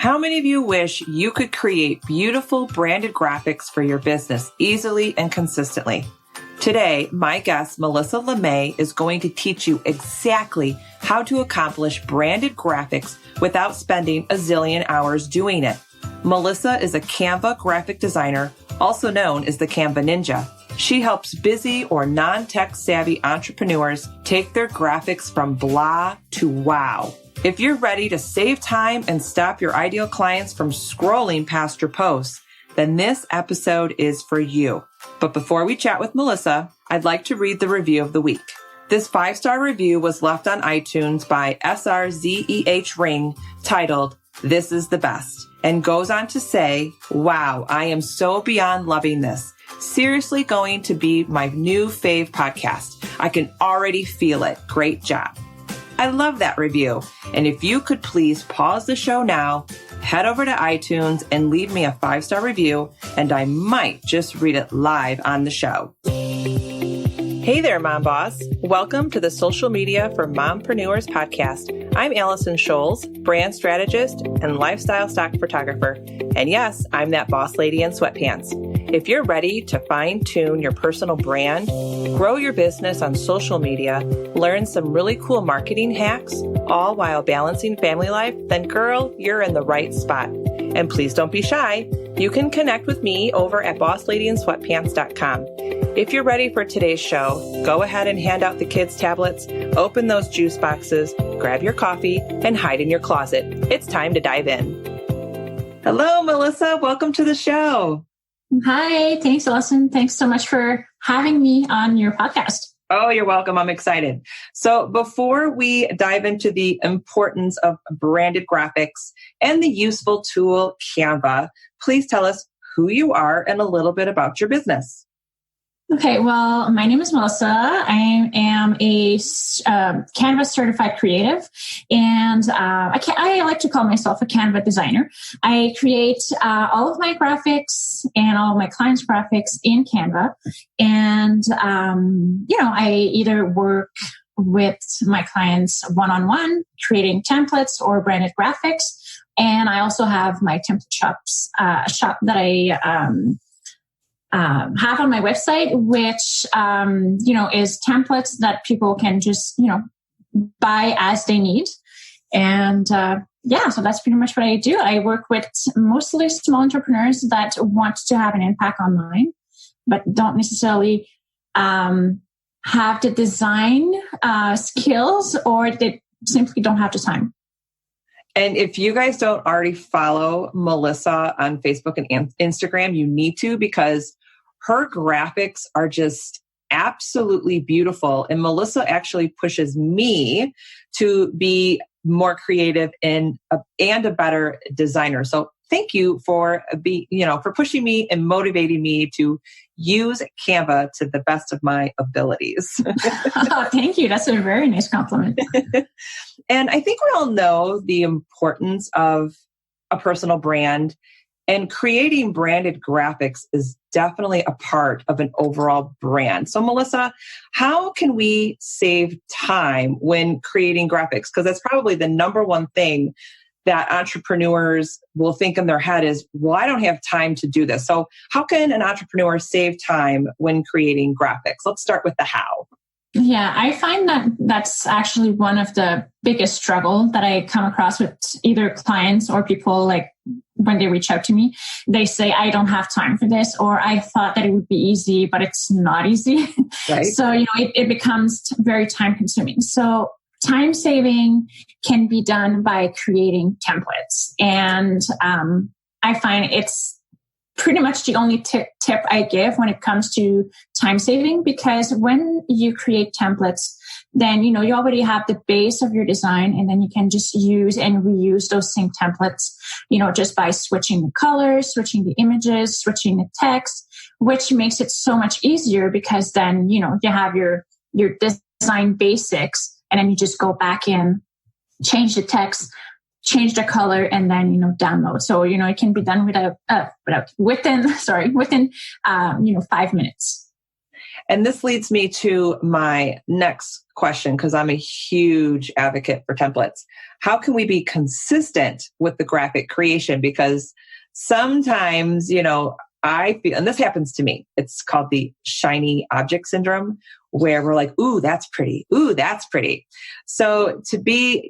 How many of you wish you could create beautiful branded graphics for your business easily and consistently? Today, my guest, Melissa LeMay, is going to teach you exactly how to accomplish branded graphics without spending a zillion hours doing it. Melissa is a Canva Graphic Designer, also known as the Canva Ninja. She helps busy or non-tech savvy entrepreneurs take their graphics from blah to wow. If you're ready to save time and stop your ideal clients from scrolling past your posts, then this episode is for you. But before we chat with Melissa, I'd like to read the review of the week. This 5-star review was left on iTunes by SRZEH Ring titled, "This is the best," and goes on to say, "Wow, I am so beyond loving this. Seriously going to be my new fave podcast. I can already feel it. Great job." I love that review. And if you could please pause the show now, head over to iTunes and leave me a 5-star review, and I might just read it live on the show. Hey there, Mom Boss. Welcome to the Social Media for Mompreneurs podcast. I'm Allison Scholes, brand strategist and lifestyle stock photographer. And yes, I'm that boss lady in sweatpants. If you're ready to fine-tune your personal brand, grow your business on social media, learn some really cool marketing hacks, all while balancing family life, then girl, you're in the right spot. And please don't be shy. You can connect with me over at bossladyinsweatpants.com. If you're ready for today's show, go ahead and hand out the kids' tablets, open those juice boxes, grab your coffee, and hide in your closet. It's time to dive in. Hello, Melissa. Welcome to the show. Hi. Thanks, Allison. Thanks so much for having me on your podcast. Oh, you're welcome. I'm excited. So before we dive into the importance of branded graphics and the useful tool Canva, please tell us who you are and a little bit about your business. Okay, well, my name is Melissa. I am a Canva certified creative, and I like to call myself a Canva designer. I create all of my graphics and all of my clients' graphics in Canva, and I either work with my clients one-on-one, creating templates or branded graphics, and I also have my template shop that I have on my website, which, is templates that people can just, buy as they need. And, so that's pretty much what I do. I work with mostly small entrepreneurs that want to have an impact online, but don't necessarily, have the design, skills, or they simply don't have the time. And if you guys don't already follow Melissa on Facebook and Instagram, you need to, because her graphics are just absolutely beautiful. And Melissa actually pushes me to be more creative and a better designer. So thank you for pushing me and motivating me to use Canva to the best of my abilities. Oh, thank you. That's a very nice compliment. And I think we all know the importance of a personal brand, and creating branded graphics is definitely a part of an overall brand. So Melissa, how can we save time when creating graphics? Because that's probably the number one thing that entrepreneurs will think in their head is, well, I don't have time to do this. So how can an entrepreneur save time when creating graphics? Let's start with the how. Yeah, I find that that's actually one of the biggest struggle that I come across with either clients or people, like when they reach out to me. They say, I don't have time for this, or I thought that it would be easy, but it's not easy. Right. So, it becomes very time consuming. So time saving can be done by creating templates. And I find it's pretty much the only tip I give when it comes to time saving, because when you create templates, then, you already have the base of your design, and then you can just use and reuse those same templates, just by switching the colors, switching the images, switching the text, which makes it so much easier, because then, you have your design basics, and then you just go back in, change the text, change the color, and then, download. So, it can be done within 5 minutes. And this leads me to my next question, because I'm a huge advocate for templates. How can we be consistent with the graphic creation? Because sometimes, I feel, and this happens to me, it's called the shiny object syndrome, where we're like, ooh, that's pretty. Ooh, that's pretty. So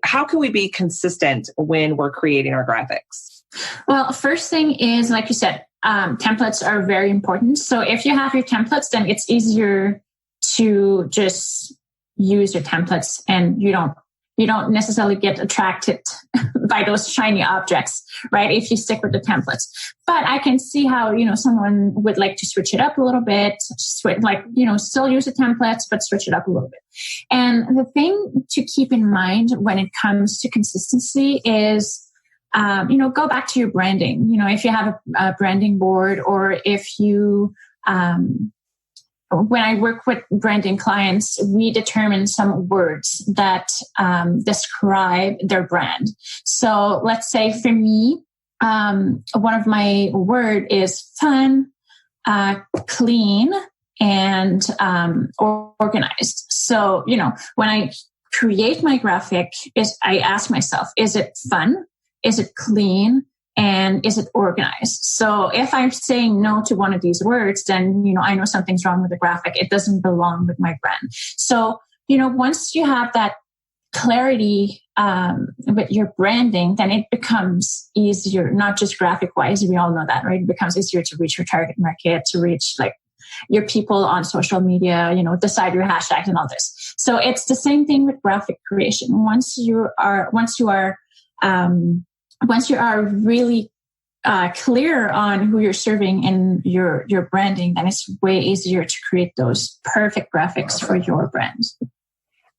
how can we be consistent when we're creating our graphics? Well, first thing is, like you said, templates are very important. So if you have your templates, then it's easier to just use your templates, and you don't necessarily get attracted by those shiny objects, right? If you stick with the templates. But I can see how, someone would like to switch it up a little bit, still use the templates, but switch it up a little bit. And the thing to keep in mind when it comes to consistency is, go back to your branding. If you have a branding board, or if you, when I work with branding clients, we determine some words that describe their brand. So let's say for me, one of my word is fun, clean, and organized. So, when I create my graphic, I ask myself, is it fun? Is it clean? And is it organized? So if I'm saying no to one of these words, then, I know something's wrong with the graphic. It doesn't belong with my brand. So, once you have that clarity with your branding, then it becomes easier, not just graphic wise. We all know that, right? It becomes easier to reach your target market, to reach your people on social media, decide your hashtags and all this. So it's the same thing with graphic creation. Once you are really clear on who you're serving and your branding, then it's way easier to create those perfect graphics for your brand.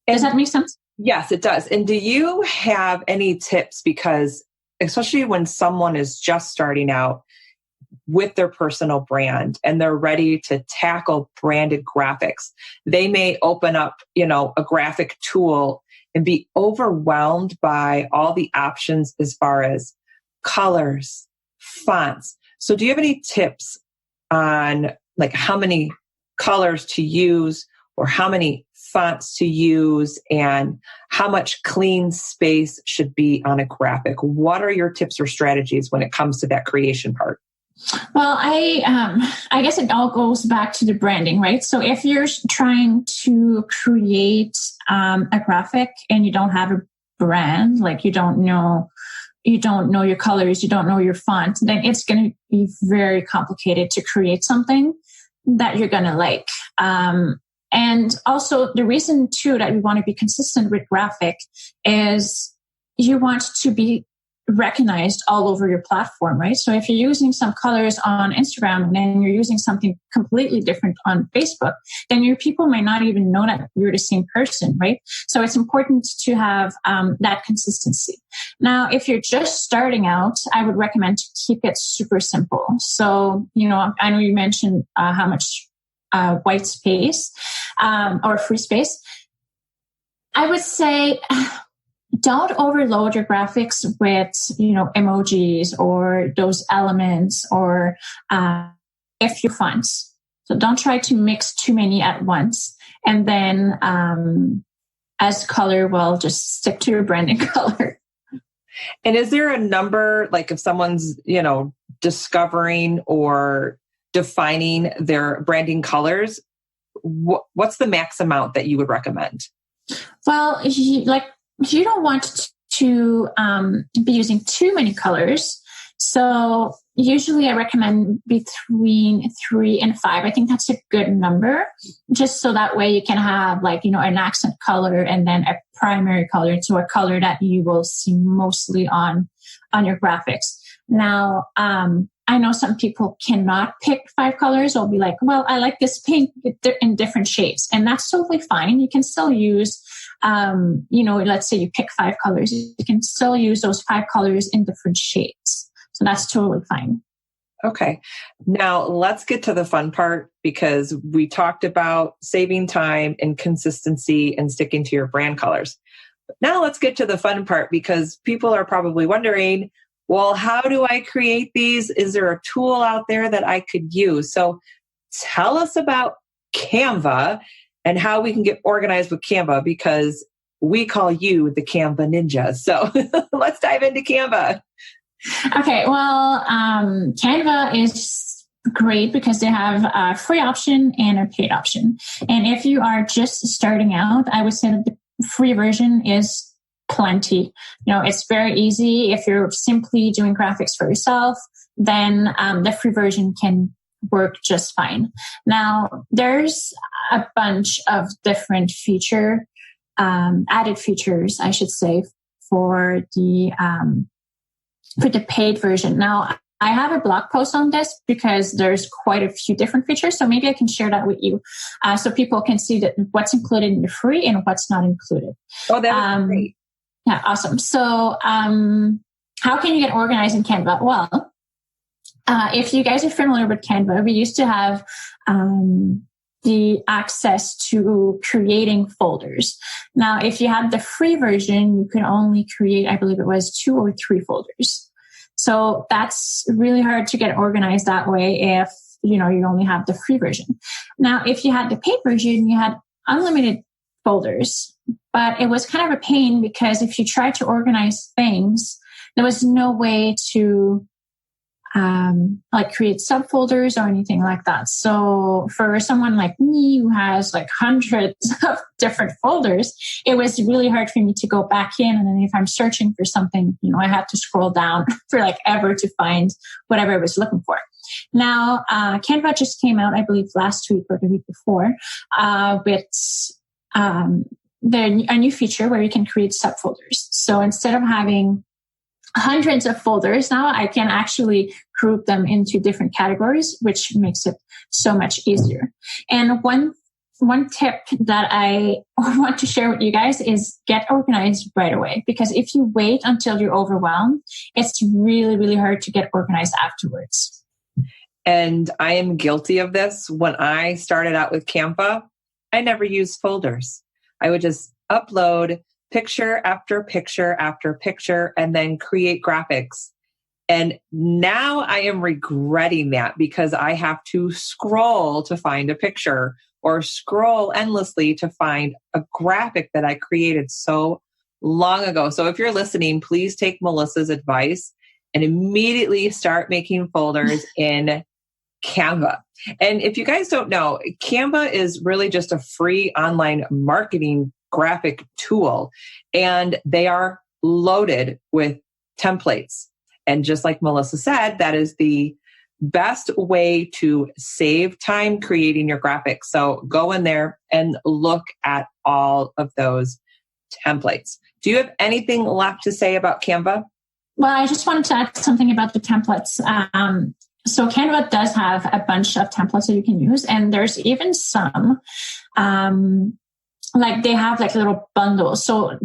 Does that make sense? Yes, it does. And do you have any tips? Because especially when someone is just starting out with their personal brand and they're ready to tackle branded graphics, they may open up, a graphic tool and be overwhelmed by all the options as far as colors, fonts. So do you have any tips on how many colors to use, or how many fonts to use, and how much clean space should be on a graphic? What are your tips or strategies when it comes to that creation part? Well, I guess it all goes back to the branding, right? So if you're trying to create a graphic and you don't have a brand, you don't know your colors, you don't know your font, then it's going to be very complicated to create something that you're going to like. And also the reason too that we want to be consistent with graphic is you want to be recognized all over your platform, right? So if you're using some colors on Instagram and then you're using something completely different on Facebook, then your people might not even know that you're the same person, right? So it's important to have that consistency. Now, if you're just starting out, I would recommend to keep it super simple. So, I know you mentioned how much white space or free space. I would say don't overload your graphics with, emojis or those elements or if your fonts. So don't try to mix too many at once. And then as color, well, just stick to your branding color. And is there a number, if someone's, discovering or defining their branding colors, what's the max amount that you would recommend? Well, you don't want to be using too many colors. So usually I recommend between 3 and 5. I think that's a good number, just so that way you can have an accent color and then a primary color, so a color that you will see mostly on your graphics. Now, I know some people cannot pick 5 colors or be like, well, I like this pink in different shades. And that's totally fine. You can still use, let's say you pick 5 colors. You can still use those 5 colors in different shades. So that's totally fine. Okay. Now let's get to the fun part, because we talked about saving time and consistency and sticking to your brand colors. But now let's get to the fun part, because people are probably wondering, well, how do I create these? Is there a tool out there that I could use? So tell us about Canva and how we can get organized with Canva, because we call you the Canva Ninja. So let's dive into Canva. Okay, well, Canva is great because they have a free option and a paid option. And if you are just starting out, I would say that the free version is plenty. It's very easy. If you're simply doing graphics for yourself, then the free version can work just fine. Now, there's a bunch of different added features, I should say, for the paid version. Now, I have a blog post on this because there's quite a few different features. So maybe I can share that with you so people can see that what's included in the free and what's not included. Oh, that would be great. Yeah, awesome. So how can you get organized in Canva? Well, if you guys are familiar with Canva, we used to have the access to creating folders. Now, if you had the free version, you could only create, I believe it was 2 or 3 folders. So that's really hard to get organized that way if, you only have the free version. Now, if you had the paid version, you had unlimited folders, but it was kind of a pain because if you tried to organize things, there was no way to create subfolders or anything like that. So for someone like me who has like hundreds of different folders, it was really hard for me to go back in. And then if I'm searching for something, I had to scroll down for like ever to find whatever I was looking for. Now, Canva just came out, I believe, last week or the week before, with a new feature where you can create subfolders. So instead of having hundreds of folders, now I can actually group them into different categories, which makes it so much easier. And one tip that I want to share with you guys is get organized right away. Because if you wait until you're overwhelmed, it's really, really hard to get organized afterwards. And I am guilty of this. When I started out with Canva, I never used folders. I would just upload picture after picture after picture and then create graphics. And now I am regretting that because I have to scroll to find a picture or scroll endlessly to find a graphic that I created so long ago. So if you're listening, please take Melissa's advice and immediately start making folders in Canva. And if you guys don't know, Canva is really just a free online marketing graphic tool, and they are loaded with templates. And just like Melissa said, that is the best way to save time creating your graphics. So go in there and look at all of those templates. Do you have anything left to say about Canva? Well, I just wanted to add something about the templates. So Canva does have a bunch of templates that you can use, and there's even some like they have like little bundles. So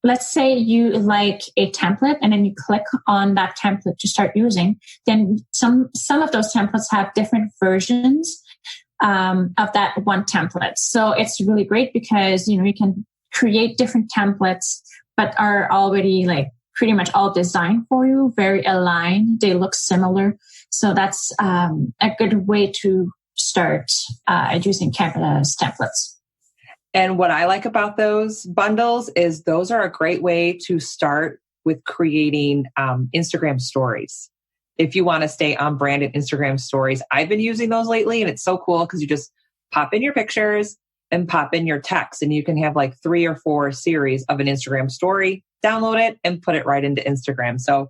let's say you like a template and then you click on that template to start using, then some of those templates have different versions of that one template. So it's really great because, you can create different templates, but are already like pretty much all designed for you, very aligned. They look similar. So that's a good way to start using Canva's templates. And what I like about those bundles is those are a great way to start with creating Instagram stories. If you want to stay on branded Instagram stories, I've been using those lately, and it's so cool because you just pop in your pictures and pop in your text, and you can have like 3 or 4 series of an Instagram story, download it and put it right into Instagram. So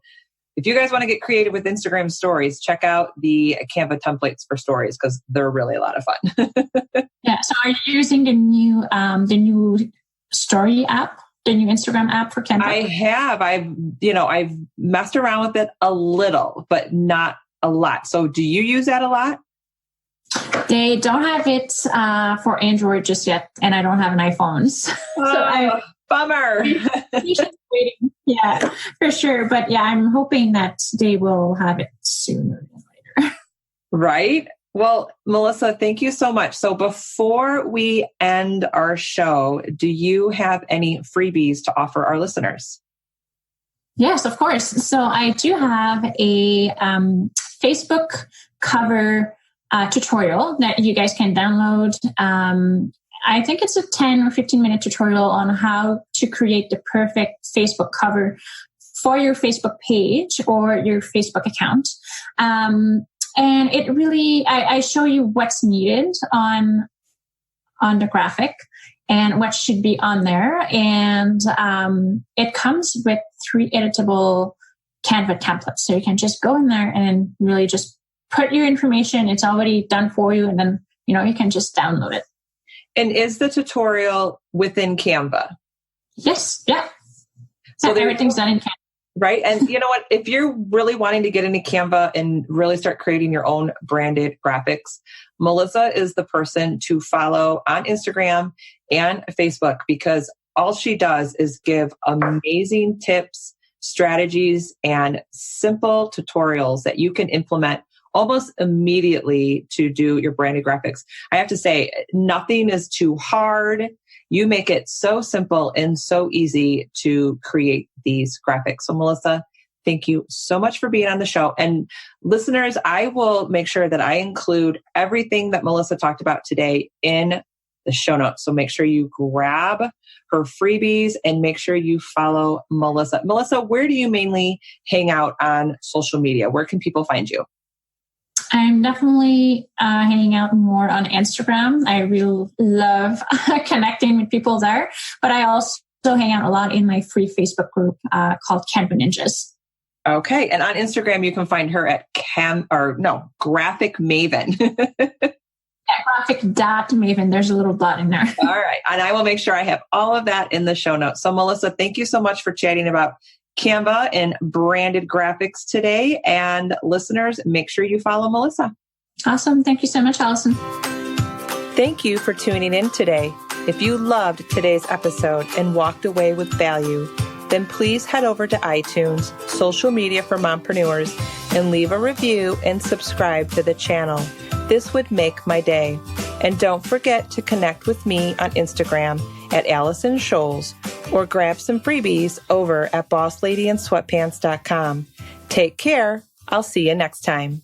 if you guys want to get creative with Instagram stories, check out the Canva templates for stories because they're really a lot of fun. Yeah. So are you using the new story app, the new Instagram app for Canva? I have. I've messed around with it a little, but not a lot. So do you use that a lot? They don't have it for Android just yet, and I don't have an iPhone. Bummer. Waiting. Yeah, for sure. But yeah, I'm hoping that they will have it sooner than later. Right? Well, Melissa, thank you so much. So before we end our show, do you have any freebies to offer our listeners? Yes, of course. So I do have a Facebook cover tutorial that you guys can download. I think it's a 10 or 15-minute tutorial on how to create the perfect Facebook cover for your Facebook page or your Facebook account. And it really, I show you what's needed on the graphic and what should be on there. And it comes with 3 editable Canva templates. So you can just go in there and really just put your information. It's already done for you. And then, you can just download it. And is the tutorial within Canva? Yes. Yeah. So everything's done in Canva. Right. And you know what? If you're really wanting to get into Canva and really start creating your own branded graphics, Melissa is the person to follow on Instagram and Facebook, because all she does is give amazing tips, strategies, and simple tutorials that you can implement almost immediately to do your branded graphics. I have to say, nothing is too hard. You make it so simple and so easy to create these graphics. So Melissa, thank you so much for being on the show. And listeners, I will make sure that I include everything that Melissa talked about today in the show notes. So make sure you grab her freebies and make sure you follow Melissa. Melissa, where do you mainly hang out on social media? Where can people find you? I'm definitely hanging out more on Instagram. I really love connecting with people there, but I also hang out a lot in my free Facebook group called Canva Ninjas. Okay. And on Instagram, you can find her at Graphic Maven. Graphic.maven. There's a little dot in there. All right. And I will make sure I have all of that in the show notes. So Melissa, thank you so much for chatting about Canva and branded graphics today. And listeners, make sure you follow Melissa. Awesome. Thank you so much, Allison. Thank you for tuning in today. If you loved today's episode and walked away with value, then please head over to iTunes, social media for mompreneurs, and leave a review and subscribe to the channel. This would make my day. And don't forget to connect with me on Instagram at Allison Scholes, or grab some freebies over at bossladyandsweatpants.com. Take care. I'll see you next time.